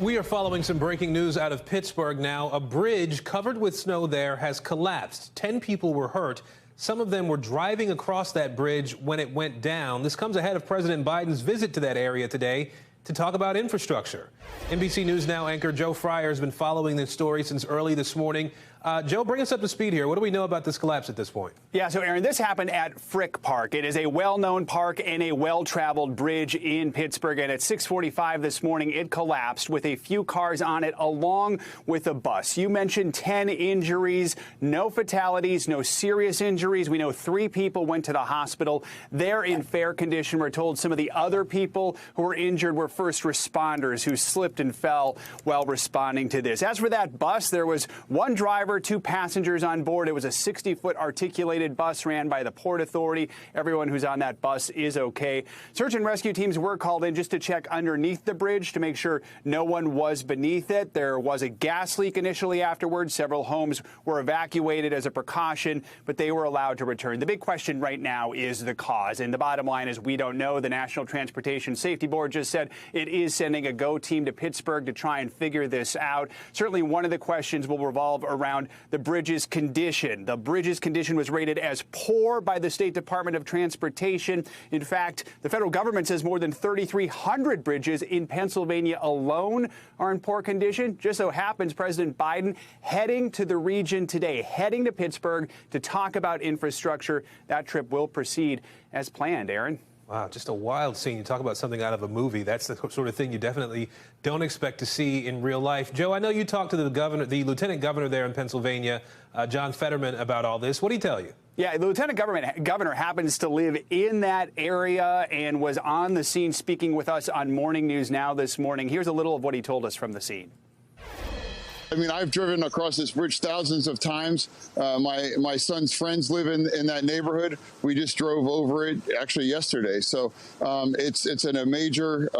We are following some breaking news out of Pittsburgh now. A bridge covered with snow there has collapsed. 10 people were hurt. Some of them were driving across that bridge when it went down. This comes ahead of President Biden's visit to that area today to talk about infrastructure. NBC News Now anchor Joe Fryer has been following this story since early this morning. Joe, bring us up to speed here. What do we know about this collapse at this point? Yeah, so Aaron, this happened at Frick Park. It is a well-known park and a well-traveled bridge in Pittsburgh. And at 6:45 this morning, it collapsed with a few cars on it along with a bus. You mentioned 10 injuries, no fatalities, no serious injuries. We know 3 people went to the hospital. They're in fair condition. We're told some of the other people who were injured were first responders who slipped and fell while responding to this. As for that bus, there was one driver, 2 passengers on board. It was a 60-foot articulated bus ran by the Port Authority. Everyone who's on that bus is okay. Search and rescue teams were called in just to check underneath the bridge to make sure no one was beneath it. There was a gas leak initially afterwards. Several homes were evacuated as a precaution, but they were allowed to return. The big question right now is the cause, and the bottom line is we don't know. The National Transportation Safety Board just said it is sending a GO team to Pittsburgh to try and figure this out. Certainly one of the questions will revolve around the bridge's condition. The bridge's condition was rated as poor by the State Department of Transportation. In fact, the federal government says more than 3,300 bridges in Pennsylvania alone are in poor condition. Just so happens President Biden heading to the region today, heading to Pittsburgh to talk about infrastructure. That trip will proceed as planned, Aaron. Wow, just a wild scene. You talk about something out of a movie. That's the sort of thing you definitely don't expect to see in real life. Joe, I know you talked to the lieutenant governor there in Pennsylvania, John Fetterman, about all this. What did he tell you? Yeah, the lieutenant governor happens to live in that area and was on the scene speaking with us on Morning News Now this morning. Here's a little of what he told us from the scene. I mean, I've driven across this bridge thousands of times. My son's friends live in that neighborhood. We just drove over it actually yesterday. So it's in a major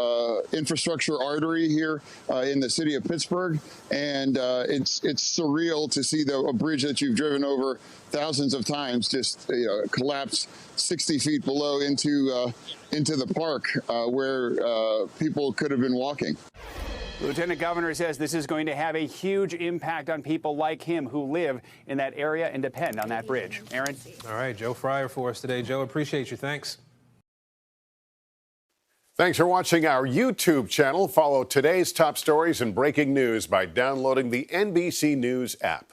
infrastructure artery here in the city of Pittsburgh, and it's surreal to see a bridge that you've driven over thousands of times just collapse 60 feet below into the park where people could have been walking. The lieutenant governor says this is going to have a huge impact on people like him who live in that area and depend on that bridge. Aaron? All right, Joe Fryer for us today. Joe, appreciate you. Thanks. Thanks for watching our YouTube channel. Follow today's top stories and breaking news by downloading the NBC News app.